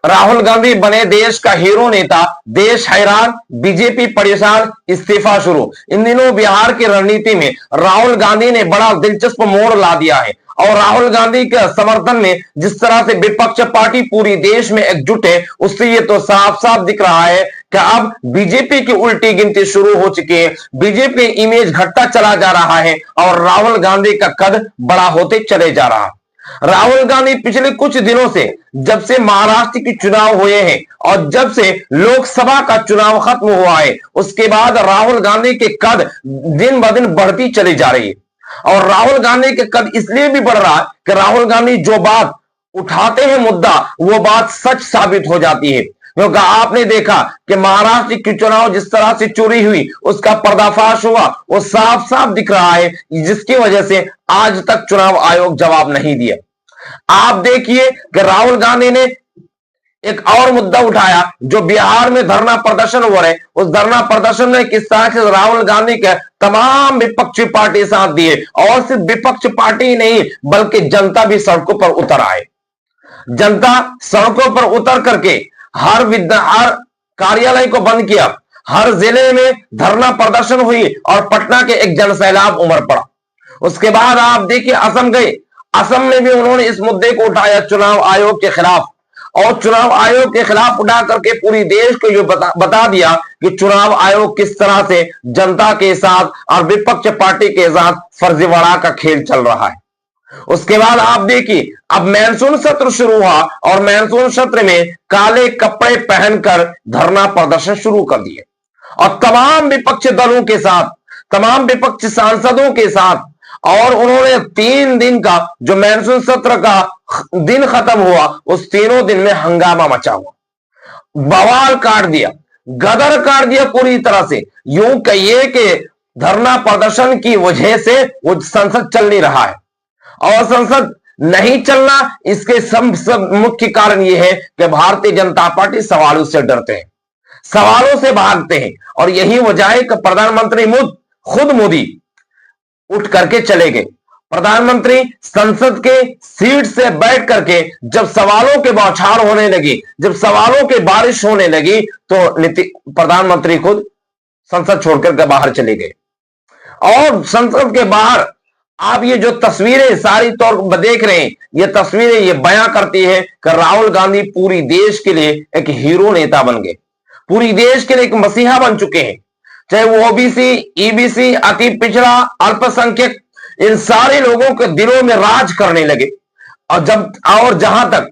राहुल गांधी बने देश का हीरो नेता, देश हैरान, बीजेपी परेशान, इस्तीफा शुरू। इन दिनों बिहार की रणनीति में राहुल गांधी ने बड़ा दिलचस्प मोड़ ला दिया है और राहुल गांधी के समर्थन में जिस तरह से विपक्ष पार्टी पूरी देश में एकजुट है, उससे ये तो साफ साफ दिख रहा है कि अब बीजेपी की उल्टी गिनती शुरू हो चुकी है। बीजेपी इमेज घटता चला जा रहा है और राहुल गांधी का कद बड़ा होते चले जा रहा है। राहुल गांधी पिछले कुछ दिनों से, जब से महाराष्ट्र के चुनाव हुए हैं और जब से लोकसभा का चुनाव खत्म हुआ है, उसके बाद राहुल गांधी के कद दिन ब दिन बढ़ती चली जा रही है। और राहुल गांधी के कद इसलिए भी बढ़ रहा है कि राहुल गांधी जो बात उठाते हैं मुद्दा, वो बात सच साबित हो जाती है। क्योंकि आपने देखा कि महाराष्ट्र के चुनाव जिस तरह से चोरी हुई, उसका पर्दाफाश हुआ, वो साफ साफ दिख रहा है, जिसकी वजह से आज तक चुनाव आयोग जवाब नहीं दिया। आप देखिए कि राहुल गांधी ने एक और मुद्दा उठाया, जो बिहार में धरना प्रदर्शन हो रहे, उस धरना प्रदर्शन में किस तरह से राहुल गांधी के तमाम विपक्षी पार्टी साथ दिए और सिर्फ विपक्ष पार्टी नहीं बल्कि जनता भी सड़कों पर उतर आए। जनता सड़कों पर उतर करके हर कार्यालय को बंद किया, हर जिले में धरना प्रदर्शन हुई और पटना के एक जनसैलाब उमड़ पड़ा। उसके बाद आप देखिए असम गए, असम में भी उन्होंने इस मुद्दे को उठाया चुनाव आयोग के खिलाफ, और चुनाव आयोग के खिलाफ उठा करके पूरी देश को ये बता दिया कि चुनाव आयोग किस तरह से जनता के साथ और विपक्ष पार्टी के साथ फर्जीवाड़ा का खेल चल रहा है। उसके बाद आप देखिए अब मानसून सत्र शुरू हुआ और मानसून सत्र में काले कपड़े पहनकर धरना प्रदर्शन शुरू कर दिए और तमाम विपक्ष दलों के साथ, तमाम विपक्ष सांसदों के साथ, और उन्होंने 3 दिन का जो मानसून सत्र का दिन खत्म हुआ, उस तीनों दिन में हंगामा मचा हुआ, बवाल काट दिया, गदर काट दिया पूरी तरह से। यूं कहिए कि धरना प्रदर्शन की वजह से वो संसद चल नहीं रहा है और संसद नहीं चलना, इसके सब मुख्य कारण यह है कि भारतीय जनता पार्टी सवालों से डरते हैं, सवालों से भागते हैं। और यही वजह है कि प्रधानमंत्री खुद मोदी उठ करके चले गए। प्रधानमंत्री संसद के सीट से बैठ करके जब सवालों के बौछार होने लगी, जब सवालों की बारिश होने लगी, तो प्रधानमंत्री खुद संसद छोड़कर के बाहर चले गए। और संसद के बाहर आप ये जो तस्वीरें सारी तौर पर देख रहे हैं, ये तस्वीरें ये बयां करती है कि राहुल गांधी पूरी देश के लिए एक हीरो नेता बन गए, पूरी देश के लिए एक मसीहा बन चुके हैं। चाहे वो ओबीसी, ईबीसी, अति पिछड़ा, अल्पसंख्यक, इन सारे लोगों के दिलों में राज करने लगे। और जहां तक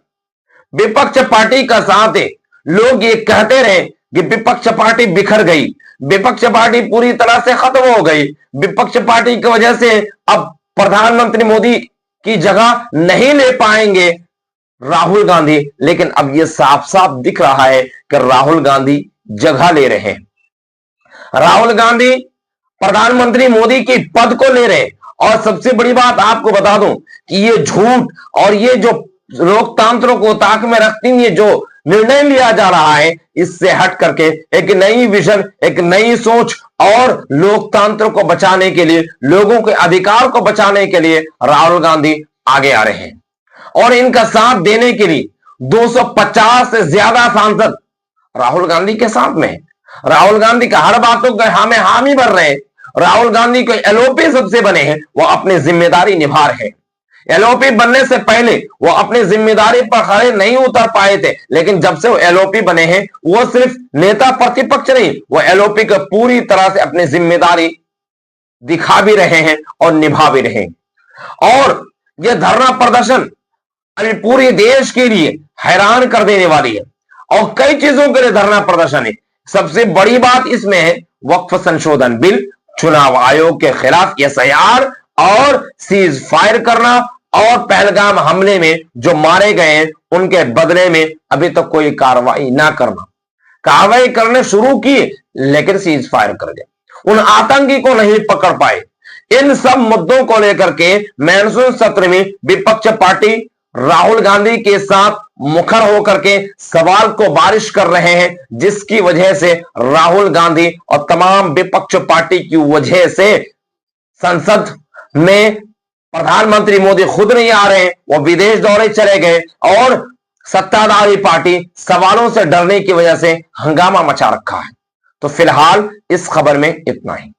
विपक्ष पार्टी का साथ है, लोग ये कहते रहे कि विपक्ष पार्टी बिखर गई, विपक्ष पार्टी पूरी तरह से खत्म हो गई, विपक्ष पार्टी की वजह से अब प्रधानमंत्री मोदी की जगह नहीं ले पाएंगे राहुल गांधी। लेकिन अब यह साफ साफ दिख रहा है कि राहुल गांधी जगह ले रहे हैं, राहुल गांधी प्रधानमंत्री मोदी के पद को ले रहे। और सबसे बड़ी बात आपको बता दूं कि ये झूठ और ये जो लोकतंत्र को ताक में रखती ये जो निर्णय लिया जा रहा है, इससे हट करके एक नई विजन, एक नई सोच और लोकतंत्र को बचाने के लिए, लोगों के अधिकार को बचाने के लिए राहुल गांधी आगे आ रहे हैं। और इनका साथ देने के लिए 250 से ज्यादा सांसद राहुल गांधी के साथ में है। राहुल गांधी का हर बातों का हमें हामी भर रहे हैं। राहुल गांधी को एलओपी सबसे बने हैं, वो अपनी जिम्मेदारी निभा रहे हैं। एलओपी बनने से पहले वो अपनी जिम्मेदारी पर खड़े नहीं उतर पाए थे, लेकिन जब से वो एलओपी बने हैं, वो सिर्फ नेता प्रतिपक्ष नहीं, वो एलओपी को पूरी तरह से अपनी जिम्मेदारी दिखा भी रहे हैं और निभा भी रहे हैं। और यह धरना प्रदर्शन अभी पूरे देश के लिए हैरान कर देने वाली है और कई चीजों के लिए धरना प्रदर्शन है। सबसे बड़ी बात इसमें है वक्फ संशोधन बिल, चुनाव आयोग के खिलाफ एसआईआर और सीज फायर करना, और पहलगाम हमले में जो मारे गए हैं उनके बदले में अभी तक कोई कार्रवाई ना करना। कार्रवाई करने शुरू की लेकिन सीज फायर कर गए, उन आतंकी को नहीं पकड़ पाए। इन सब मुद्दों को लेकर के मानसून सत्र में विपक्ष पार्टी राहुल गांधी के साथ मुखर होकर के सवाल को बारिश कर रहे हैं, जिसकी वजह से राहुल गांधी और तमाम विपक्ष पार्टी की वजह से संसद में प्रधानमंत्री मोदी खुद नहीं आ रहे हैं, वो विदेश दौरे चले गए और सत्ताधारी पार्टी सवालों से डरने की वजह से हंगामा मचा रखा है। तो फिलहाल इस खबर में इतना ही।